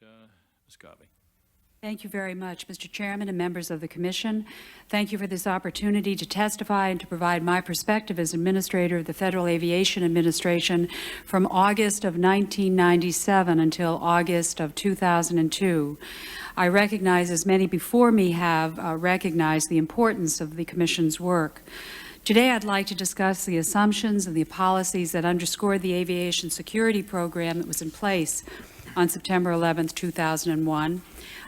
Ms. Garvey. Thank you very much, Mr. Chairman and members of the Commission. Thank you for this opportunity to testify and to provide my perspective as Administrator of the Federal Aviation Administration from August of 1997 until August of 2002. I recognize, as many before me have recognized, the importance of the Commission's work. Today, I'd like to discuss the assumptions and the policies that underscored the aviation security program that was in place on September 11, 2001.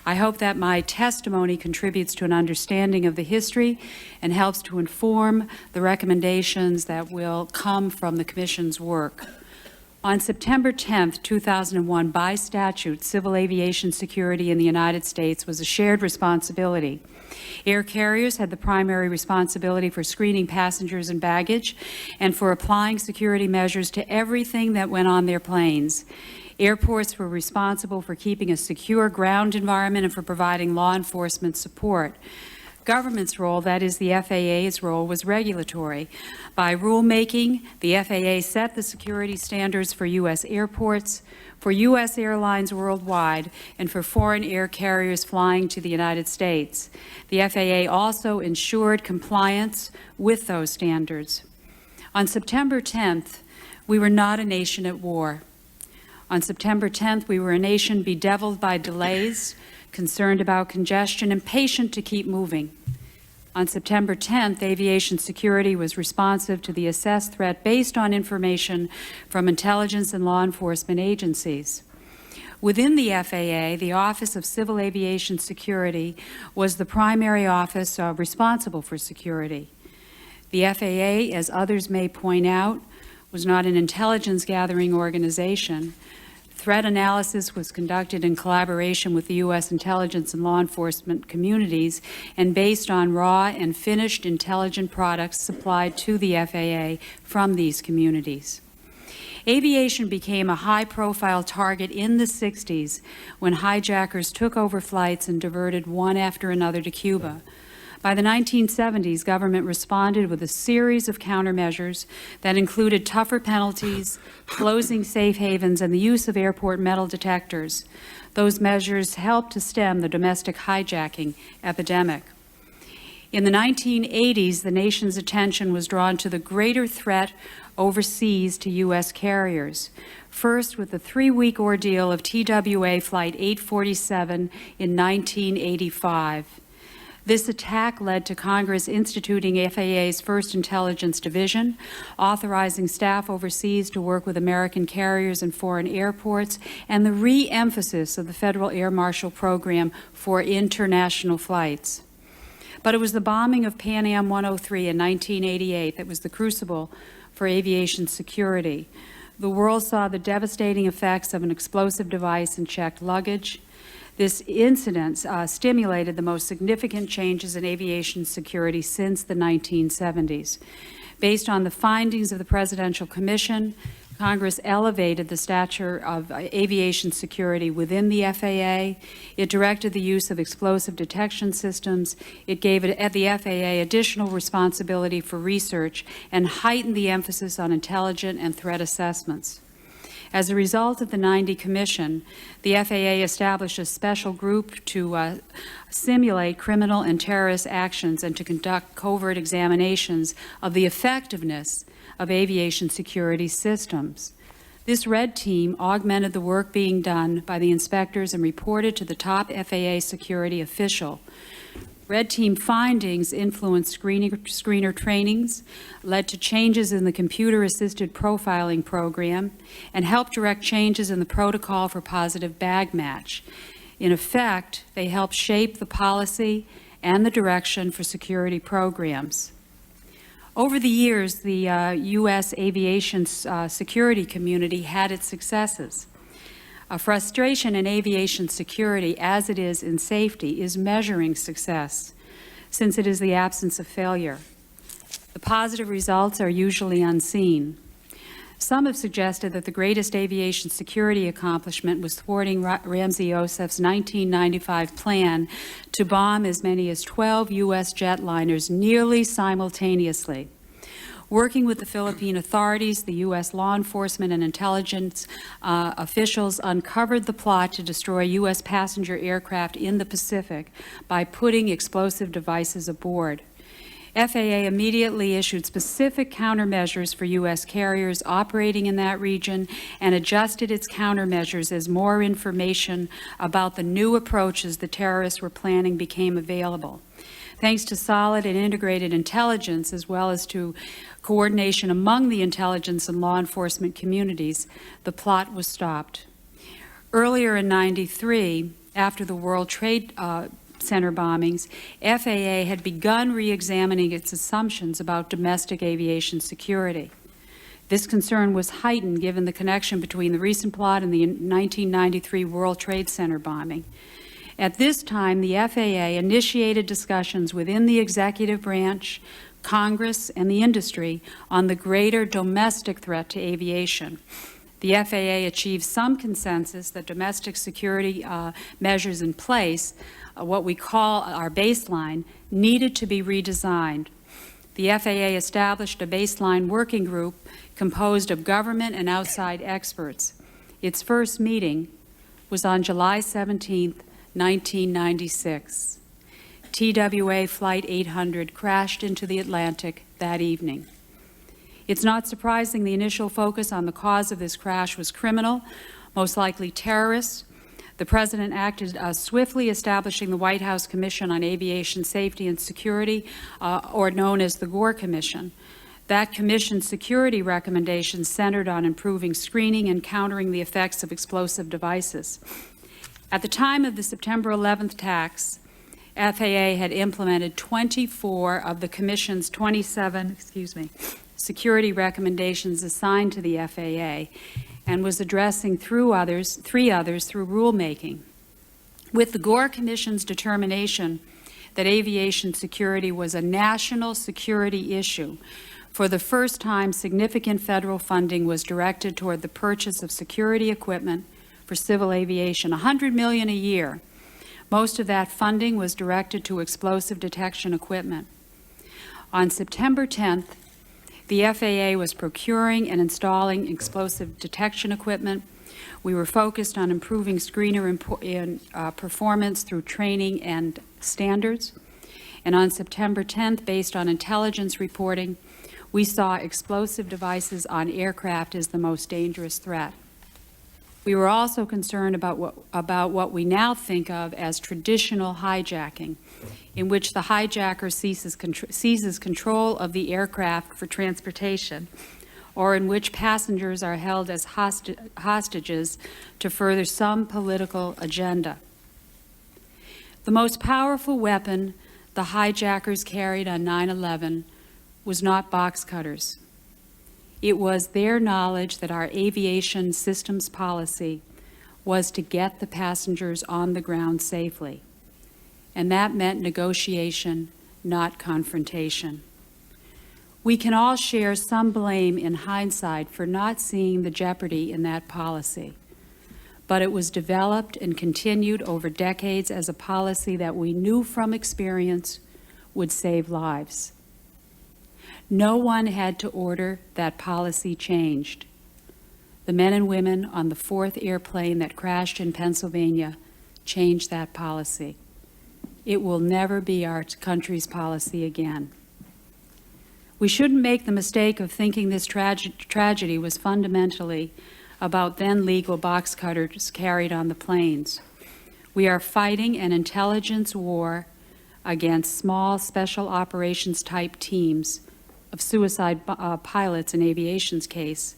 I hope that my testimony contributes to an understanding of the history and helps to inform the recommendations that will come from the Commission's work. On September 10, 2001, by statute, civil aviation security in the United States was a shared responsibility. Air carriers had the primary responsibility for screening passengers and baggage and for applying security measures to everything that went on their planes. Airports were responsible for keeping a secure ground environment and for providing law enforcement support. Government's role, that is the FAA's role, was regulatory. By rulemaking, the FAA set the security standards for U.S. airports, for U.S. airlines worldwide, and for foreign air carriers flying to the United States. The FAA also ensured compliance with those standards. On September 10th, we were not a nation at war. On September 10th, we were a nation bedeviled by delays, concerned about congestion, and patient to keep moving. On September 10th, aviation security was responsive to the assessed threat based on information from intelligence and law enforcement agencies. Within the FAA, the Office of Civil Aviation Security was the primary office responsible for security. The FAA, as others may point out, was not an intelligence-gathering organization. Threat analysis was conducted in collaboration with the U.S. intelligence and law enforcement communities and based on raw and finished intelligent products supplied to the FAA from these communities. Aviation became a high-profile target in the 60s when hijackers took over flights and diverted one after another to Cuba. By the 1970s, government responded with a series of countermeasures that included tougher penalties, closing safe havens, and the use of airport metal detectors. Those measures helped to stem the domestic hijacking epidemic. In the 1980s, the nation's attention was drawn to the greater threat overseas to U.S. carriers. First, with the 3-week ordeal of TWA Flight 847 in 1985. This attack led to Congress instituting FAA's first intelligence division, authorizing staff overseas to work with American carriers and foreign airports, and the re-emphasis of the Federal Air Marshal Program for international flights. But it was the bombing of Pan Am 103 in 1988 that was the crucible for aviation security. The world saw the devastating effects of an explosive device in checked luggage. This incident stimulated the most significant changes in aviation security since the 1970s. Based on the findings of the Presidential Commission, Congress elevated the stature of aviation security within the FAA. It directed the use of explosive detection systems. It gave the FAA additional responsibility for research and heightened the emphasis on intelligence and threat assessments. As a result of the 90 Commission, the FAA established a special group to simulate criminal and terrorist actions and to conduct covert examinations of the effectiveness of aviation security systems. This red team augmented the work being done by the inspectors and reported to the top FAA security official. Red team findings influenced screener trainings, led to changes in the computer-assisted profiling program, and helped direct changes in the protocol for positive bag match. In effect, they helped shape the policy and the direction for security programs. Over the years, the U.S. aviation security community had its successes. A frustration in aviation security, as it is in safety, is measuring success, since it is the absence of failure. The positive results are usually unseen. Some have suggested that the greatest aviation security accomplishment was thwarting Ramzi Yousef's 1995 plan to bomb as many as 12 U.S. jetliners nearly simultaneously. Working with the Philippine authorities, the U.S. law enforcement and intelligence officials uncovered the plot to destroy U.S. passenger aircraft in the Pacific by putting explosive devices aboard. FAA immediately issued specific countermeasures for U.S. carriers operating in that region and adjusted its countermeasures as more information about the new approaches the terrorists were planning became available. Thanks to solid and integrated intelligence, as well as to coordination among the intelligence and law enforcement communities, the plot was stopped. Earlier in '93, after the World Trade Center bombings, FAA had begun re-examining its assumptions about domestic aviation security. This concern was heightened given the connection between the recent plot and the 1993 World Trade Center bombing. At this time, the FAA initiated discussions within the executive branch, Congress, and the industry on the greater domestic threat to aviation. The FAA achieved some consensus that domestic security measures in place, what we call our baseline, needed to be redesigned. The FAA established a baseline working group composed of government and outside experts. Its first meeting was on July 17, 1996. TWA Flight 800 crashed into the Atlantic that evening. It's not surprising the initial focus on the cause of this crash was criminal, most likely terrorists. The President acted swiftly, establishing the White House Commission on Aviation Safety and Security, or known as the Gore Commission. That commission's security recommendations centered on improving screening and countering the effects of explosive devices. At the time of the September 11th attacks, FAA had implemented 24 of the Commission's 27, security recommendations assigned to the FAA, and was addressing three others through rulemaking. With the Gore Commission's determination that aviation security was a national security issue, for the first time, significant federal funding was directed toward the purchase of security equipment for civil aviation, $100 million a year. Most of that funding was directed to explosive detection equipment. On September 10th, the FAA was procuring and installing explosive detection equipment. We were focused on improving screener performance through training and standards. And on September 10th, based on intelligence reporting, we saw explosive devices on aircraft as the most dangerous threat. We were also concerned about what we now think of as traditional hijacking, in which the hijacker seizes control of the aircraft for transportation, or in which passengers are held as hostages to further some political agenda. The most powerful weapon the hijackers carried on 9/11 was not box cutters. It was their knowledge that our aviation systems policy was to get the passengers on the ground safely. And that meant negotiation, not confrontation. We can all share some blame in hindsight for not seeing the jeopardy in that policy. But it was developed and continued over decades as a policy that we knew from experience would save lives. No one had to order that policy changed. The men and women on the 4th airplane that crashed in Pennsylvania changed that policy. It will never be our country's policy again. We shouldn't make the mistake of thinking this tragedy was fundamentally about then legal box cutters carried on the planes. We are fighting an intelligence war against small special operations type teams of suicide pilots in aviation's case,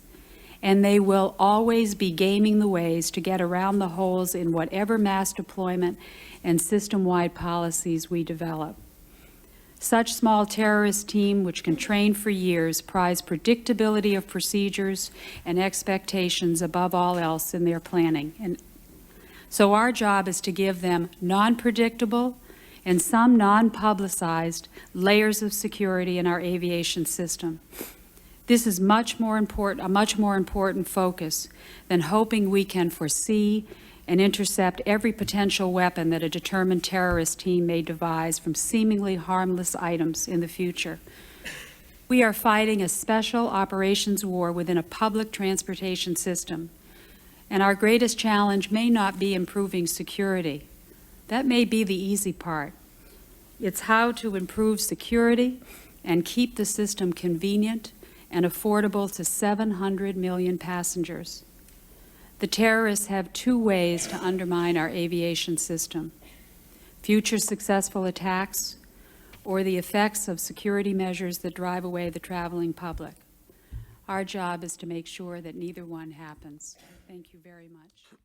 and they will always be gaming the ways to get around the holes in whatever mass deployment and system-wide policies we develop. Such small terrorist team, which can train for years, prize predictability of procedures and expectations above all else in their planning. And so our job is to give them non-predictable and some non-publicized layers of security in our aviation system. This is a much more important focus than hoping we can foresee and intercept every potential weapon that a determined terrorist team may devise from seemingly harmless items in the future. We are fighting a special operations war within a public transportation system, and our greatest challenge may not be improving security. That may be the easy part. It's how to improve security and keep the system convenient and affordable to 700 million passengers. The terrorists have two ways to undermine our aviation system: future successful attacks or the effects of security measures that drive away the traveling public. Our job is to make sure that neither one happens. Thank you very much.